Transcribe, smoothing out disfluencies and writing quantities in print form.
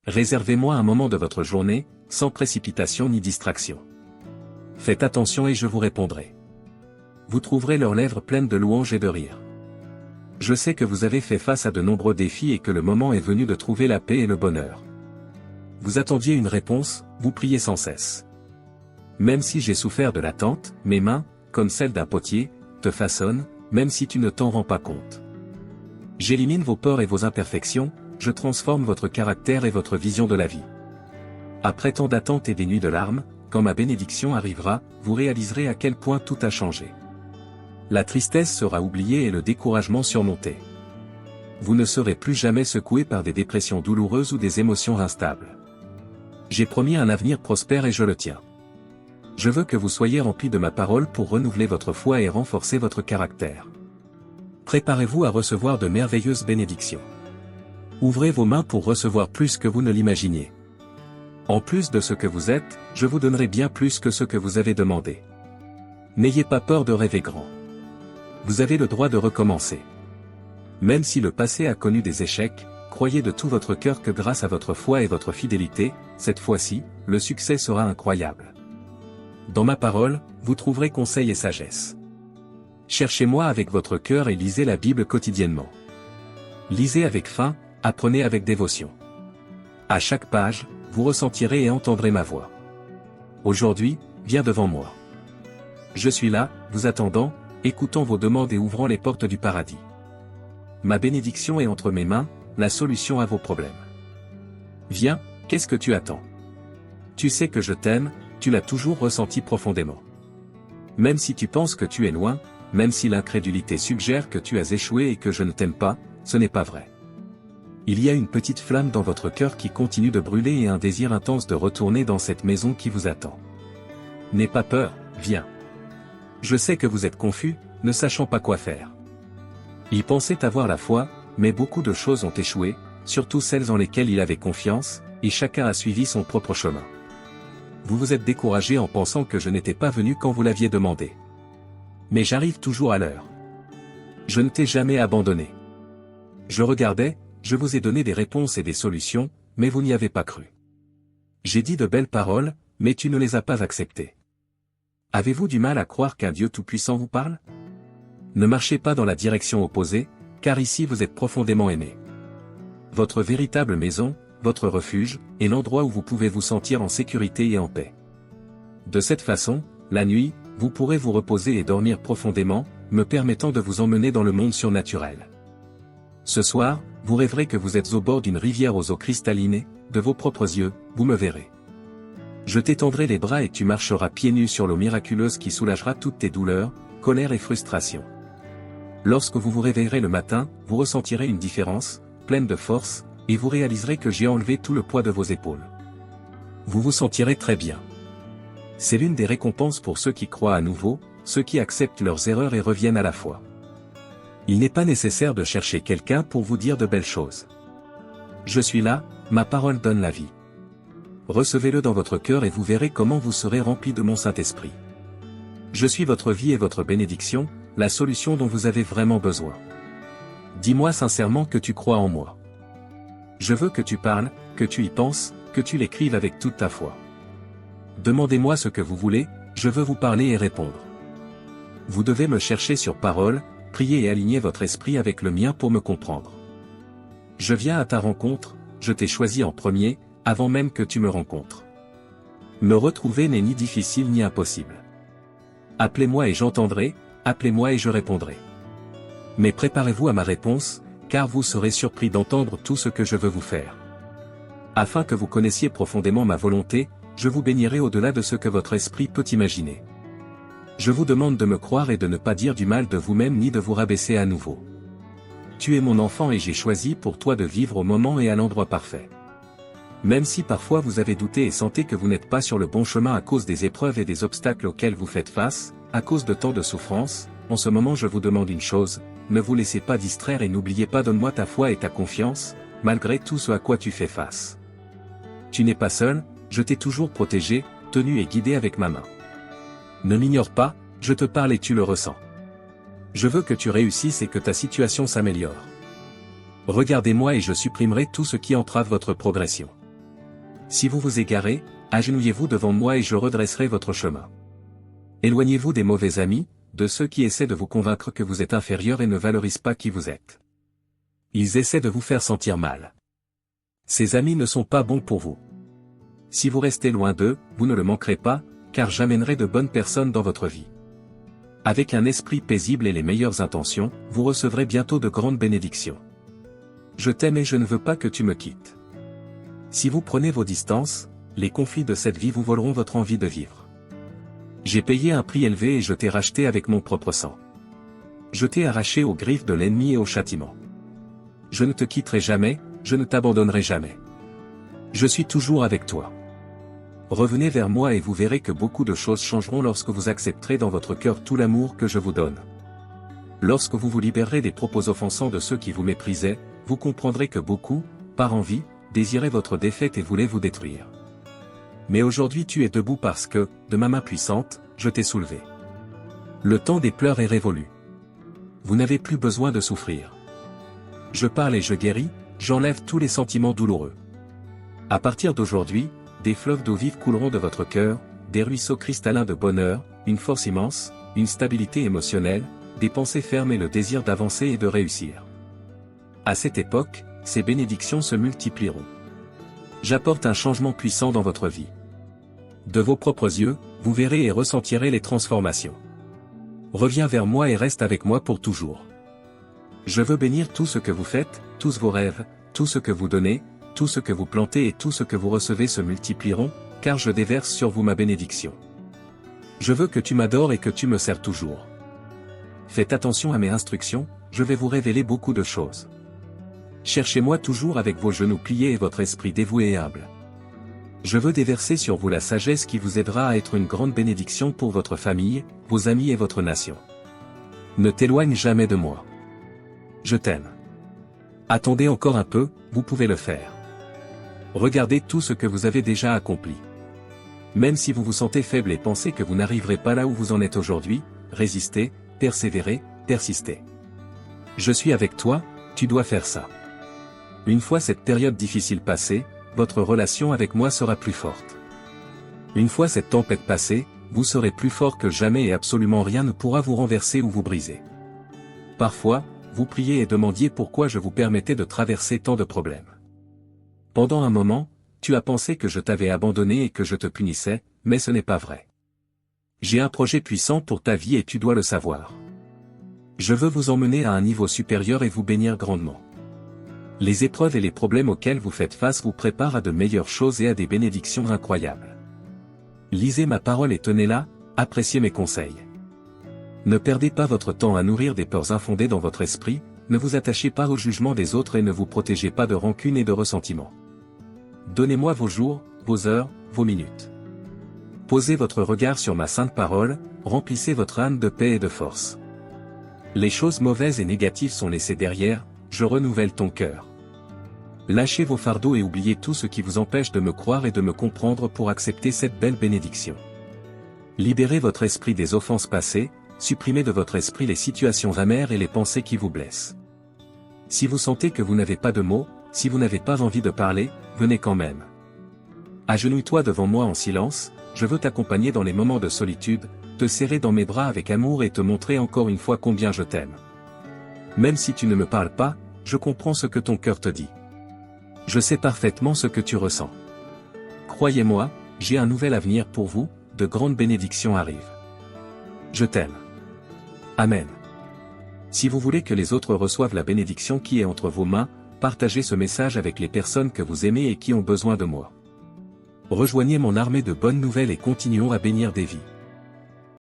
Réservez-moi un moment de votre journée, sans précipitation ni distraction. Faites attention et je vous répondrai. Vous trouverez leurs lèvres pleines de louanges et de rire. Je sais que vous avez fait face à de nombreux défis et que le moment est venu de trouver la paix et le bonheur. Vous attendiez une réponse, vous priez sans cesse. Même si j'ai souffert de l'attente, mes mains, comme celles d'un potier, te façonnent, même si tu ne t'en rends pas compte. J'élimine vos peurs et vos imperfections, je transforme votre caractère et votre vision de la vie. Après tant d'attente et des nuits de larmes, quand ma bénédiction arrivera, vous réaliserez à quel point tout a changé. La tristesse sera oubliée et le découragement surmonté. Vous ne serez plus jamais secoué par des dépressions douloureuses ou des émotions instables. J'ai promis un avenir prospère et je le tiens. Je veux que vous soyez remplis de ma parole pour renouveler votre foi et renforcer votre caractère. Préparez-vous à recevoir de merveilleuses bénédictions. Ouvrez vos mains pour recevoir plus que vous ne l'imaginiez. En plus de ce que vous êtes, je vous donnerai bien plus que ce que vous avez demandé. N'ayez pas peur de rêver grand. Vous avez le droit de recommencer. Même si le passé a connu des échecs, croyez de tout votre cœur que grâce à votre foi et votre fidélité, cette fois-ci, le succès sera incroyable. Dans ma parole, vous trouverez conseil et sagesse. Cherchez-moi avec votre cœur et lisez la Bible quotidiennement. Lisez avec faim, apprenez avec dévotion. À chaque page, vous ressentirez et entendrez ma voix. Aujourd'hui, viens devant moi. Je suis là, vous attendant, écoutant vos demandes et ouvrant les portes du paradis. Ma bénédiction est entre mes mains, la solution à vos problèmes. Viens, qu'est-ce que tu attends? Tu sais que je t'aime, tu l'as toujours ressenti profondément. Même si tu penses que tu es loin, même si l'incrédulité suggère que tu as échoué et que je ne t'aime pas, ce n'est pas vrai. Il y a une petite flamme dans votre cœur qui continue de brûler et un désir intense de retourner dans cette maison qui vous attend. N'aie pas peur, viens. Je sais que vous êtes confus, ne sachant pas quoi faire. Il pensait avoir la foi, mais beaucoup de choses ont échoué, surtout celles en lesquelles il avait confiance, et chacun a suivi son propre chemin. Vous vous êtes découragé en pensant que je n'étais pas venu quand vous l'aviez demandé. Mais j'arrive toujours à l'heure. Je ne t'ai jamais abandonné. Je regardais, je vous ai donné des réponses et des solutions, mais vous n'y avez pas cru. J'ai dit de belles paroles, mais tu ne les as pas acceptées. Avez-vous du mal à croire qu'un Dieu tout-puissant vous parle? Ne marchez pas dans la direction opposée, car ici vous êtes profondément aimé. Votre véritable maison, votre refuge, est l'endroit où vous pouvez vous sentir en sécurité et en paix. De cette façon, la nuit, vous pourrez vous reposer et dormir profondément, me permettant de vous emmener dans le monde surnaturel. Ce soir, vous rêverez que vous êtes au bord d'une rivière aux eaux cristallinées, de vos propres yeux, vous me verrez. Je t'étendrai les bras et tu marcheras pieds nus sur l'eau miraculeuse qui soulagera toutes tes douleurs, colères et frustrations. Lorsque vous vous réveillerez le matin, vous ressentirez une différence, pleine de force, et vous réaliserez que j'ai enlevé tout le poids de vos épaules. Vous vous sentirez très bien. C'est l'une des récompenses pour ceux qui croient à nouveau, ceux qui acceptent leurs erreurs et reviennent à la foi. Il n'est pas nécessaire de chercher quelqu'un pour vous dire de belles choses. Je suis là, ma parole donne la vie. Recevez-le dans votre cœur et vous verrez comment vous serez rempli de mon Saint-Esprit. Je suis votre vie et votre bénédiction, la solution dont vous avez vraiment besoin. Dis-moi sincèrement que tu crois en moi. Je veux que tu parles, que tu y penses, que tu l'écrives avec toute ta foi. Demandez-moi ce que vous voulez, je veux vous parler et répondre. Vous devez me chercher sur parole, prier et aligner votre esprit avec le mien pour me comprendre. Je viens à ta rencontre, je t'ai choisi en premier, avant même que tu me rencontres. Me retrouver n'est ni difficile ni impossible. Appelez-moi et j'entendrai, appelez-moi et je répondrai. Mais préparez-vous à ma réponse, car vous serez surpris d'entendre tout ce que je veux vous faire. Afin que vous connaissiez profondément ma volonté, je vous bénirai au-delà de ce que votre esprit peut imaginer. Je vous demande de me croire et de ne pas dire du mal de vous-même ni de vous rabaisser à nouveau. Tu es mon enfant et j'ai choisi pour toi de vivre au moment et à l'endroit parfait. Même si parfois vous avez douté et sentez que vous n'êtes pas sur le bon chemin à cause des épreuves et des obstacles auxquels vous faites face, à cause de tant de souffrances, en ce moment je vous demande une chose, ne vous laissez pas distraire et n'oubliez pas donne-moi ta foi et ta confiance, malgré tout ce à quoi tu fais face. Tu n'es pas seul, je t'ai toujours protégé, tenu et guidé avec ma main. Ne l'ignore pas, je te parle et tu le ressens. Je veux que tu réussisses et que ta situation s'améliore. Regardez-moi et je supprimerai tout ce qui entrave votre progression. Si vous vous égarez, agenouillez-vous devant moi et je redresserai votre chemin. Éloignez-vous des mauvais amis, de ceux qui essaient de vous convaincre que vous êtes inférieur et ne valorisent pas qui vous êtes. Ils essaient de vous faire sentir mal. Ces amis ne sont pas bons pour vous. Si vous restez loin d'eux, vous ne le manquerez pas, car j'amènerai de bonnes personnes dans votre vie. Avec un esprit paisible et les meilleures intentions, vous recevrez bientôt de grandes bénédictions. Je t'aime et je ne veux pas que tu me quittes. Si vous prenez vos distances, les conflits de cette vie vous voleront votre envie de vivre. J'ai payé un prix élevé et je t'ai racheté avec mon propre sang. Je t'ai arraché aux griffes de l'ennemi et au châtiment. Je ne te quitterai jamais, je ne t'abandonnerai jamais. Je suis toujours avec toi. Revenez vers moi et vous verrez que beaucoup de choses changeront lorsque vous accepterez dans votre cœur tout l'amour que je vous donne. Lorsque vous vous libérerez des propos offensants de ceux qui vous méprisaient, vous comprendrez que beaucoup, par envie, désiraient votre défaite et voulaient vous détruire. Mais aujourd'hui tu es debout parce que, de ma main puissante, je t'ai soulevé. Le temps des pleurs est révolu. Vous n'avez plus besoin de souffrir. Je parle et je guéris, j'enlève tous les sentiments douloureux. À partir d'aujourd'hui, des fleuves d'eau vive couleront de votre cœur, des ruisseaux cristallins de bonheur, une force immense, une stabilité émotionnelle, des pensées fermes et le désir d'avancer et de réussir. À cette époque, ces bénédictions se multiplieront. J'apporte un changement puissant dans votre vie. De vos propres yeux, vous verrez et ressentirez les transformations. Reviens vers moi et reste avec moi pour toujours. Je veux bénir tout ce que vous faites, tous vos rêves, tout ce que vous donnez, tout ce que vous plantez et tout ce que vous recevez se multiplieront, car je déverse sur vous ma bénédiction. Je veux que tu m'adores et que tu me sers toujours. Faites attention à mes instructions, je vais vous révéler beaucoup de choses. Cherchez-moi toujours avec vos genoux pliés et votre esprit dévoué et humble. Je veux déverser sur vous la sagesse qui vous aidera à être une grande bénédiction pour votre famille, vos amis et votre nation. Ne t'éloigne jamais de moi. Je t'aime. Attendez encore un peu, vous pouvez le faire. Regardez tout ce que vous avez déjà accompli. Même si vous vous sentez faible et pensez que vous n'arriverez pas là où vous en êtes aujourd'hui, résistez, persévérez, persistez. Je suis avec toi, tu dois faire ça. Une fois cette période difficile passée, votre relation avec moi sera plus forte. Une fois cette tempête passée, vous serez plus fort que jamais et absolument rien ne pourra vous renverser ou vous briser. Parfois, vous priez et demandiez pourquoi je vous permettais de traverser tant de problèmes. Pendant un moment, tu as pensé que je t'avais abandonné et que je te punissais, mais ce n'est pas vrai. J'ai un projet puissant pour ta vie et tu dois le savoir. Je veux vous emmener à un niveau supérieur et vous bénir grandement. Les épreuves et les problèmes auxquels vous faites face vous préparent à de meilleures choses et à des bénédictions incroyables. Lisez ma parole et tenez-la, appréciez mes conseils. Ne perdez pas votre temps à nourrir des peurs infondées dans votre esprit, ne vous attachez pas au jugement des autres et ne vous protégez pas de rancune et de ressentiment. Donnez-moi vos jours, vos heures, vos minutes. Posez votre regard sur ma sainte parole, remplissez votre âme de paix et de force. Les choses mauvaises et négatives sont laissées derrière, je renouvelle ton cœur. Lâchez vos fardeaux et oubliez tout ce qui vous empêche de me croire et de me comprendre pour accepter cette belle bénédiction. Libérez votre esprit des offenses passées, supprimez de votre esprit les situations amères et les pensées qui vous blessent. Si vous sentez que vous n'avez pas de mots, si vous n'avez pas envie de parler, venez quand même. Agenouille-toi devant moi en silence, je veux t'accompagner dans les moments de solitude, te serrer dans mes bras avec amour et te montrer encore une fois combien je t'aime. Même si tu ne me parles pas, je comprends ce que ton cœur te dit. Je sais parfaitement ce que tu ressens. Croyez-moi, j'ai un nouvel avenir pour vous, de grandes bénédictions arrivent. Je t'aime. Amen. Si vous voulez que les autres reçoivent la bénédiction qui est entre vos mains, partagez ce message avec les personnes que vous aimez et qui ont besoin de moi. Rejoignez mon armée de bonnes nouvelles et continuons à bénir des vies.